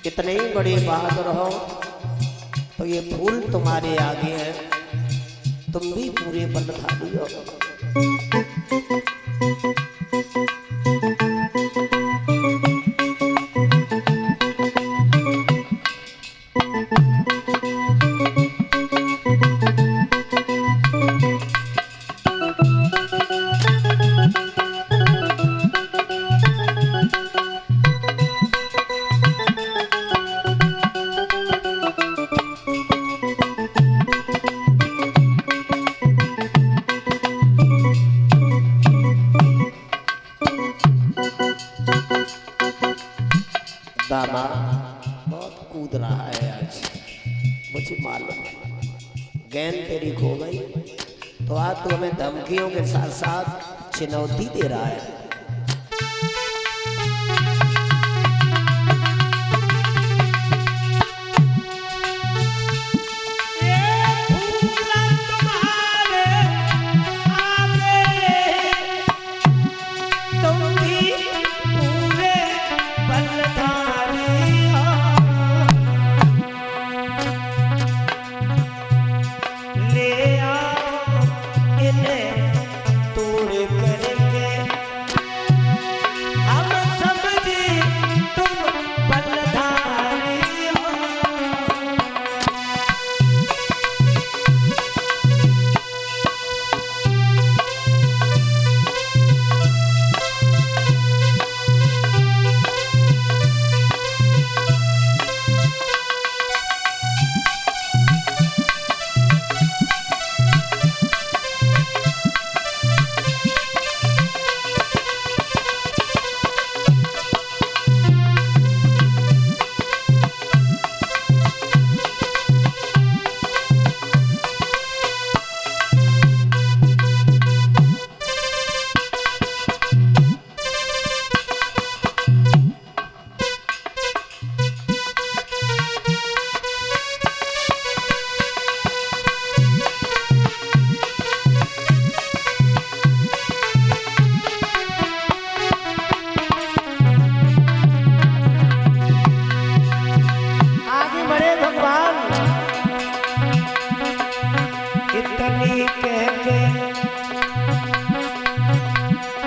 कितने ही बड़े बहादुर हो तो ये फूल तुम्हारे आगे है, तुम भी पूरे बलधारी हो। दामा बहुत कूद रहा है आज, मुझे मालूम है। गेंद तेरी खो गई तो आज तू हमें धमकियों के साथ साथ चुनौती दे रहा है।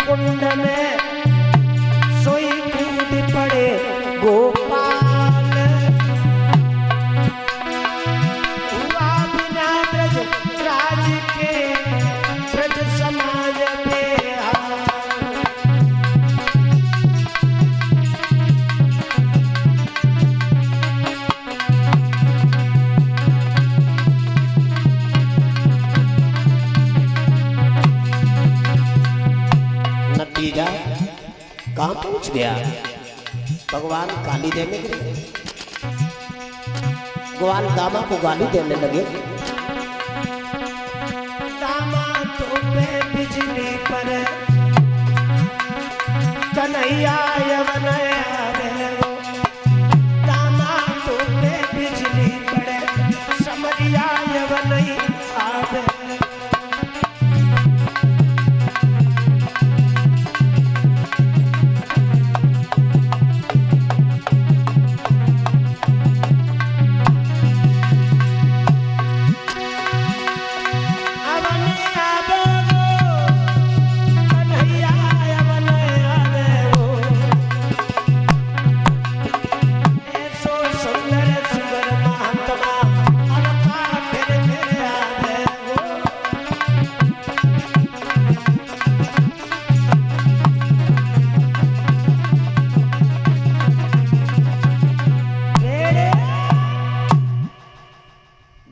कुंड में सोई कूद पड़े गोपाल, हुआ बिना ब्रज राज के ब्रज समाज बेहाल। नतीजा कहाँ पहुंच गया? भगवान गाली देने के लिए भगवान दामा को गाली देने लगे। दामा तो पे बिजली पर कन्हैया यवन आवे वो, दामा तो पे बिजली पड़े समरिया यवन आवे।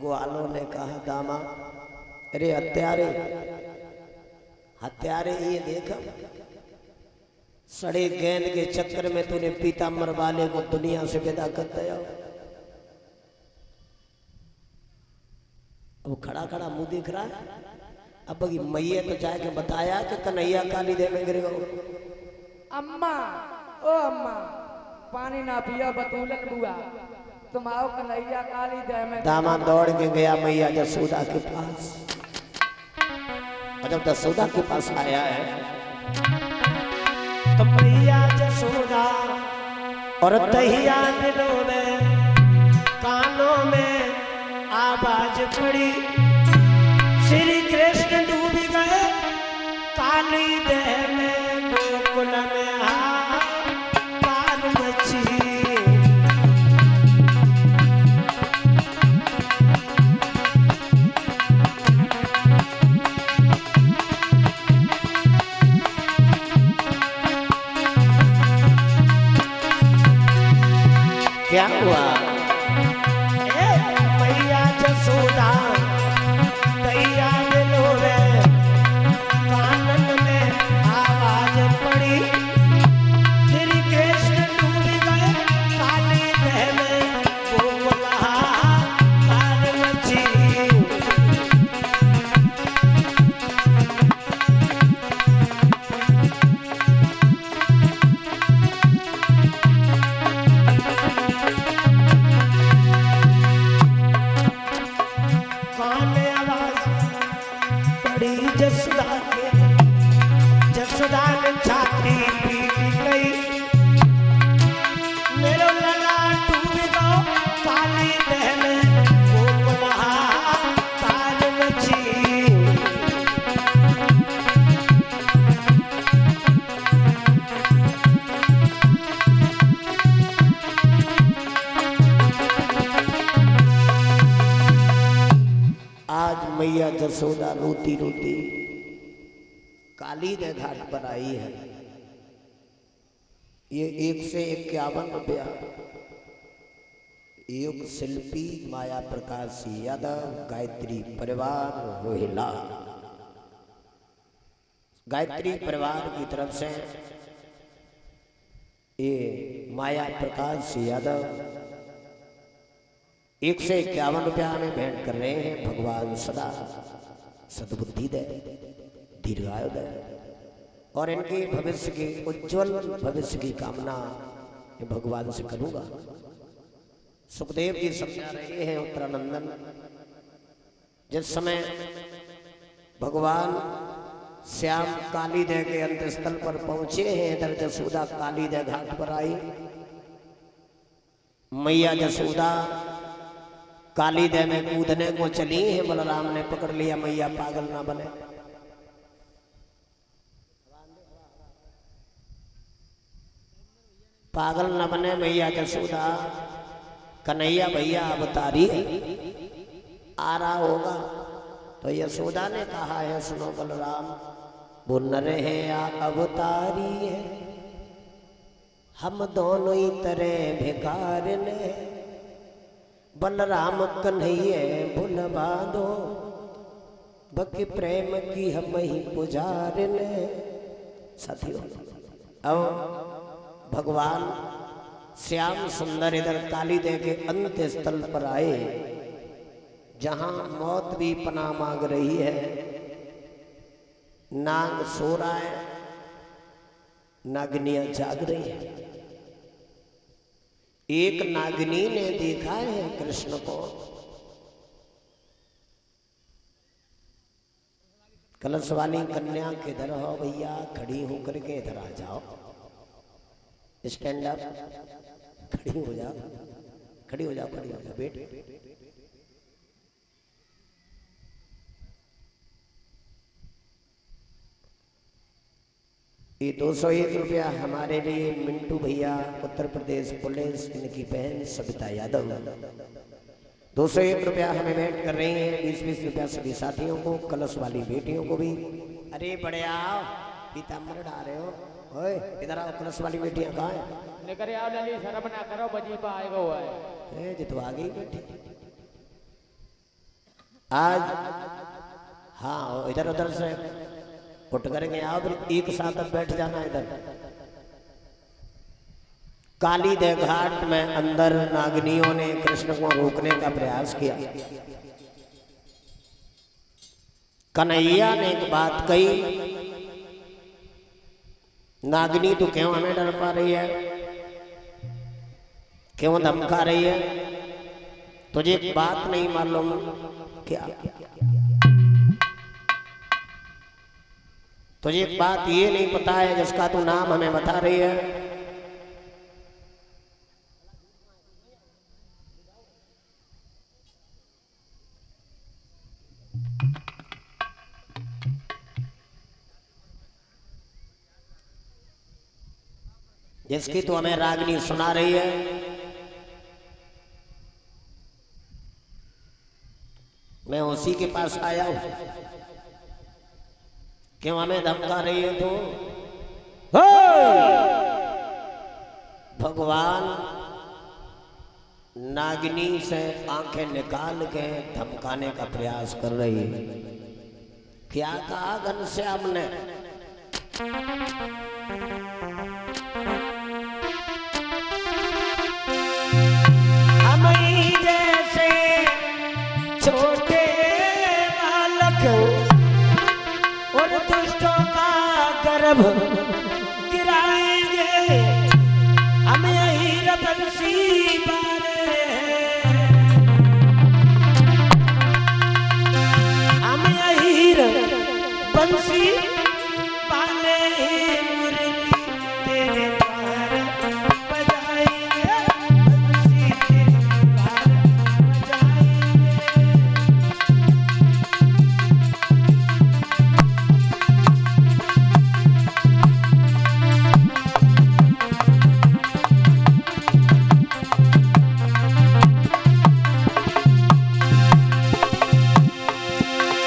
ग्वालों ने कहा दामा, अरे हत्यारे हत्यारे, ये देखा सड़े गेंद के चक्कर में तूने पीताम्बर वाले को दुनिया से विदा कर दिया। अब खड़ा खड़ा मुंह दिख रहा है। अब मैया तो जाके बताया कि कन्हैया काली दे में गिर गो। अम्मा, ओ अम्मा, पानी ना पिया बतूलन बुआ, तुम आओ कन्हैया काली दे में। दामा दौड़ के गया मैया जसोदा के पास। और जब जसोदा के पास आया है तो मैया जसोदा और तहिया दिलों में कानों में आवाज पड़ी, श्री कृष्ण डूब गए काली देह में, गोकुल में पार मची। क्या हुआ? मैया जसोदा दैया दिलों में कानन में आवाज पड़ी, श्री कृष्ण डूब गए काली देह में, गोकुल पार मची। जसोदा ने छाती पीट गई, मेरो लला डूब गो काली देह में, गोकुल पार मची। आज मैया जसोदा रोती रोती काली दे घाट पर आई है। ये 1 से 51 रुपया युग शिल्पी माया प्रकाश यादव गायत्री परिवार रोहिला, गायत्री परिवार की तरफ से ये माया प्रकाश यादव 1 से 51 रुपया हमें भेंट कर रहे हैं। भगवान सदा सद्बुद्धि दे, दीर्घायु दे और इनके भविष्य की उज्जवल भविष्य की कामना भगवान से करूंगा। सुखदेव जी समझा रहे हैं उत्तरानंदन, जिस समय भगवान श्याम कालीदह के अंतस्थल पर पहुंचे हैं, इधर जसोदा कालीदह घाट पर आई। मैया जसोदा कालीदह में कूदने को चली है, बलराम ने पकड़ लिया, मैया पागल ना बने। पागल न बने मैया जसोदा, कन्हैया भैया अवतारी आ रहा होगा। तो यशोदा ने कहा है, सुनो बलराम, वो नर है या अवतारी है, हम दोनों ही तरह भिकार ने, बलराम कन्हैया भुलवा दो, बकी प्रेम की हम ही पुजार ने। साथियों, अब भगवान श्याम सुंदर इधर कालीदह के अंत स्थल पर आए, जहां मौत भी पनाह मांग रही है। नाग सो रहा है, नागिनियां जाग रही है। एक नागिनी ने देखा है कृष्ण को, कलश वाली कन्या किधर हो भैया, खड़ी होकर के इधर आ जाओ, स्टैंड अप, खड़ी हो जाओ, खड़ी हो जाओ, खड़ी हो जाओ, बेट। ये 201 रुपया हमारे लिए मिंटू भैया, उत्तर प्रदेश पुलिस, इनकी बहन सविता यादव 201 रुपया हमें भेंट कर रही हैं। 20-20 रुपया सभी साथियों को, कलश वाली बेटियों को भी। अरे बड़े आओ, पीताम्बर डाल रहे हो, ओए इधर आओ, कलश वाली बेटियां कहाँ हैं? लेकर आओ लली, शर्म ना करो, बजीपा आएगा हुआ है। जितवा गई बेटी आज। हाँ, इधर उधर से उठ करके आओ, फिर एक साथ अब बैठ जाना इधर। कालीदह घाट में अंदर नागिनियों ने कृष्ण को रोकने का प्रयास किया। कन्हैया ने एक बात कही, नागिनी तू क्यों हमें डर पा रही है, क्यों धमका रही है, तुझे एक बात नहीं मालूम क्या? तुझे एक बात ये नहीं पता है जिसका तू नाम हमें बता रही है? जिसकी तो हमें रागनी सुना रही है। मैं उसी के पास आया हूं, क्यों हमें धमका रही है? तो भगवान नागिनी से आंखें निकाल के धमकाने का प्रयास कर रही है। क्या कहा घनश्याम ने? हम जैसे छोटे बालक और दुष्टों का गर्भ गिराएंगे, हम यही बंसी बारे हैं, हम यही बंसी बाले मुरली तेरे द्वार बजाएंगे, बंसी तेरे द्वार बजाएंगे।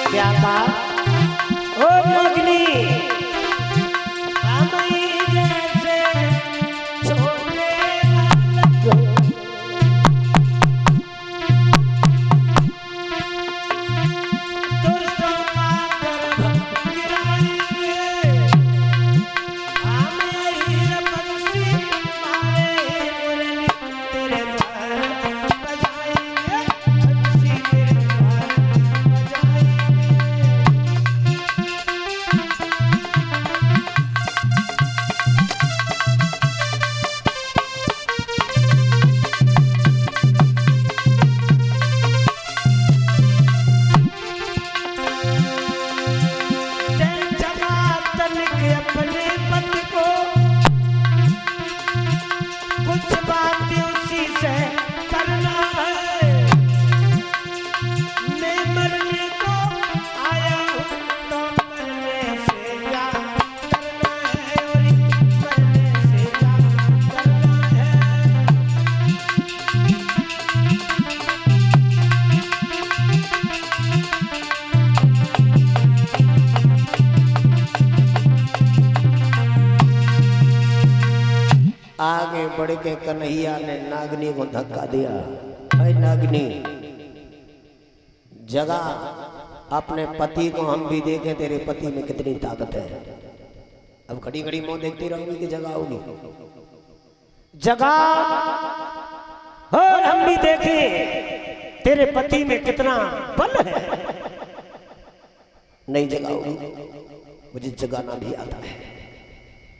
क्या कहा? ओ योगिनी, हम जैसे छोटे बालक दुष्टों का गर्भ गिराएंगे, हम यही बंसी बाले मुरली तेरे द्वार बजाएंगे, बंसी तेरे द्वार बजाएंगे। अपने पति को कुछ बात उसी से करना है, मैं मरने को आया हूँ तो मरने से क्या करना है, और मरने से क्या करना है। आगे बढ़ के कन्हैया ने नागनी को धक्का दिया। अरे नागनी, जगह अपने पति को, हम भी देखें तेरे पति में कितनी ताकत है। अब खड़ी खड़ी मुंह देखती रहोगी कि जगह होगी? जगह, और हम भी देखें तेरे पति में कितना बल है। नहीं जगह होगी, मुझे जगाना भी आता है।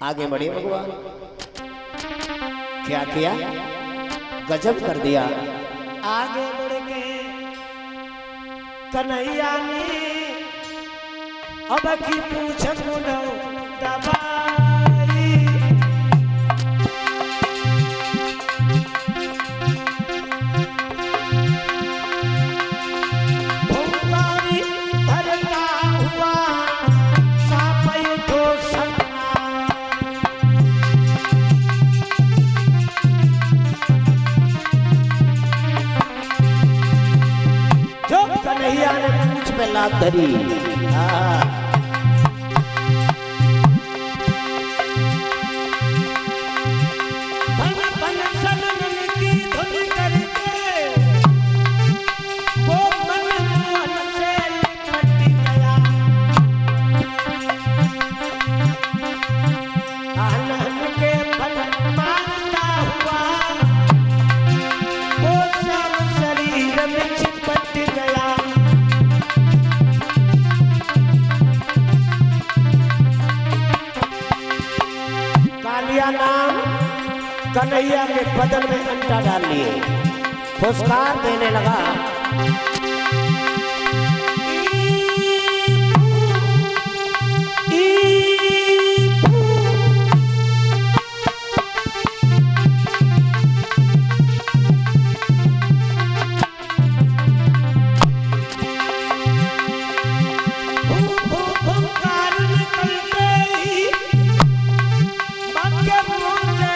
आगे बढ़े भगवान, क्या किया? गजब कर दिया। आगे बढ़ के कन्हैया ने अब की पूछ मुनो दबाई, भुंगारी भरता हुआ सापय तो कन्हैया ने पूछ पे लात धरी। भन भन सनन की धुन करके वो मन मोहन से लिपट गया, आनंद के फल मारता हुआ वो सब शरीर में चिपट गया। कालिया नाम कन्हैया के बदन में अंटा डाल लिए, फुसकार देने लगा। भूंकार निकलते ही बाके मुंह से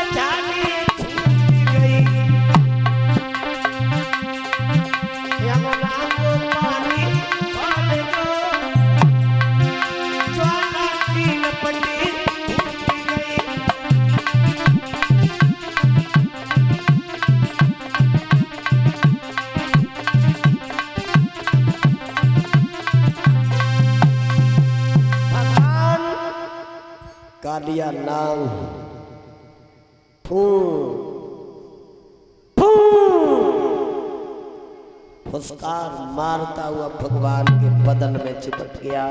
कालिया नाग फू फुसकार मारता हुआ भगवान के बदन में चिपट गया।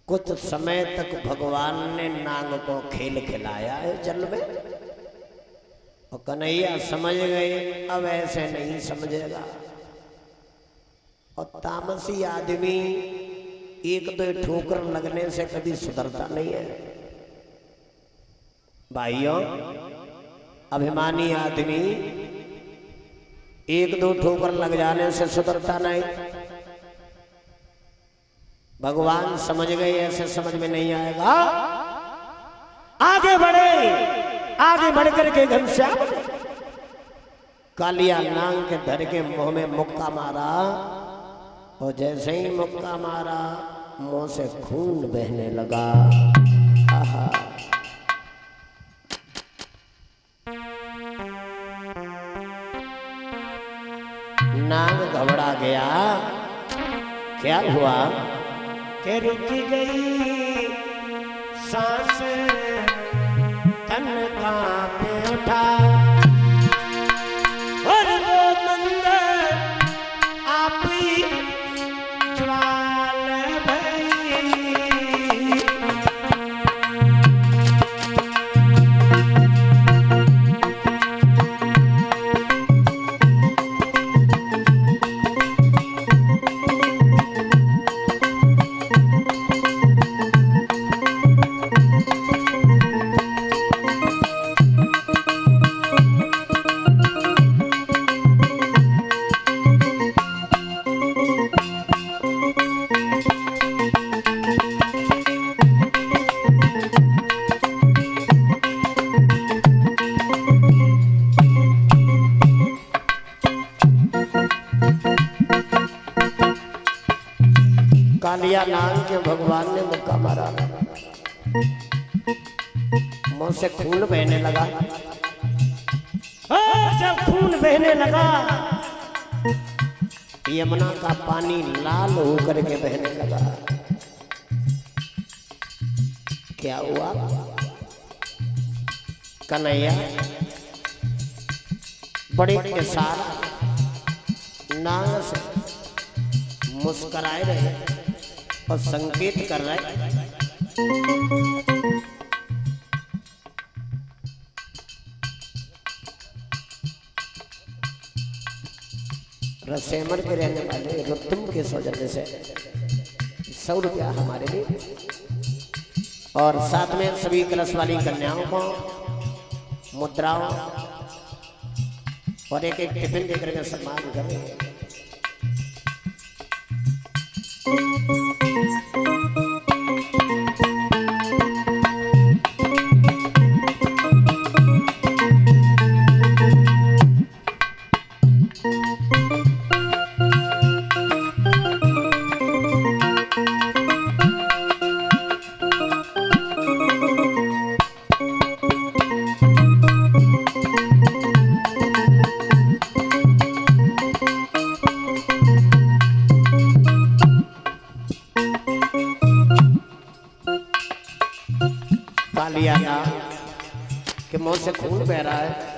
कुछ समय तक भगवान ने नाग को खेल खिलाया है जल में, और कन्हैया समझ गए अब ऐसे नहीं समझेगा। और तामसी आदमी एक दो ठोकर लगने से कभी सुधरता नहीं है भाइयों। अभिमानी आदमी एक दो ठोकर लग जाने से सुधरता नहीं। भगवान समझ गए ऐसे समझ में नहीं आएगा, आगे बढ़े, आगे बढ़ करके घनश्याम कालिया नाग के धर के मुंह में मुक्का मारा, और जैसे ही मुक्का मारा मुंह से खून बहने लगा। आहा, नाग घबरा गया। क्या हुआ कि रुक गई सांस, तन कांप उठा, और वो मंदिर आप ही ज्वाल भई। कालिया नाग के भगवान ने मुक्का मारा, मुंह से खून बहने लगा। जब खून बहने लगा यमुना का पानी लाल होकर के बहने लगा। क्या हुआ? कन्हैया बड़े के साथ नाग से मुस्कुराए रहे और संकेत कर रहे। रसेमर के रहने वाले रुस्तम के सौजन्य से 100 रुपया हमारे लिए, और साथ में सभी कलश वाली कन्याओं को मुद्राओं और एक टिफिन देकर के सम्मान कर रहे हैं। कालिया नाग के मुंह से खून बह रहा है।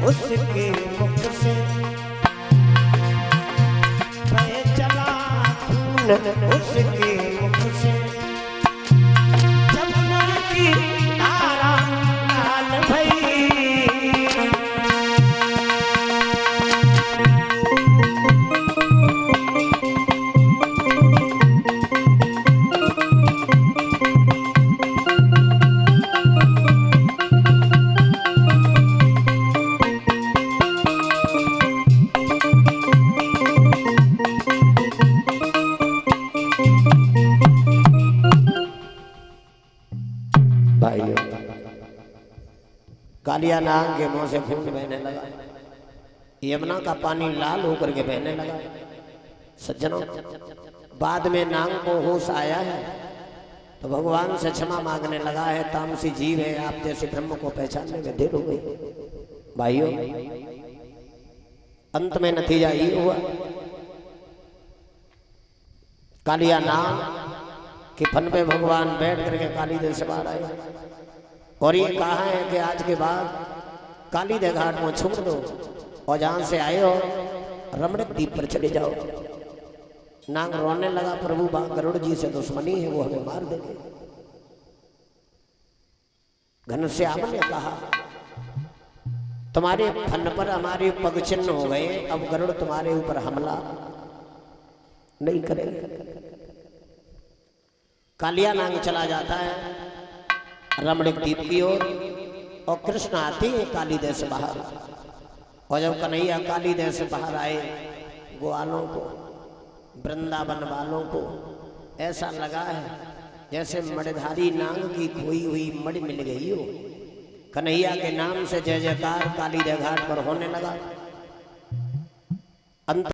उसके मुख से बह चला खून, उसके मुख से जमुना की धारा लाल भई। कालिया नाग के मुंह से खून बहने लगा, यमुना का पानी लाल होकर के बहने लगा। सज्जनों, बाद में नाग को होश आया है तो भगवान से क्षमा मांगने लगा है, तामसी जीव है, आप जैसे ब्रह्म को पहचानने में देर हो गई। भाइयों, अंत में नतीजा ये हुआ, कालिया नाग के फन पे भगवान बैठ करके कालीदेव से बाहर आए और ये कहा है कि आज के बाद कालीदेव घाट में छोड़ दो और जहां से आए हो रमणीक द्वीप पर चले जाओ। नाग रोने लगा, प्रभु गरुड़ जी से दुश्मनी है, वो हमें मार देंगे। घनश्याम ने कहा, तुम्हारे फन पर हमारे पग चिन्ह हो गए, अब गरुड़ तुम्हारे ऊपर हमला नहीं करेंगे। कालिया नाग चला जाता है रमणीक द्वीप की ओर और कृष्ण आते हैं कालीदेव से बाहर। और जब कन्हैया कालीदेव से बाहर आए, ग्वालों को, वृंदावन वालों को ऐसा लगा है जैसे मणिधारी नाग की खोई हुई मणि मिल गई हो। कन्हैया के नाम से जय जयकार कालीदेव घाट पर होने लगा। अंत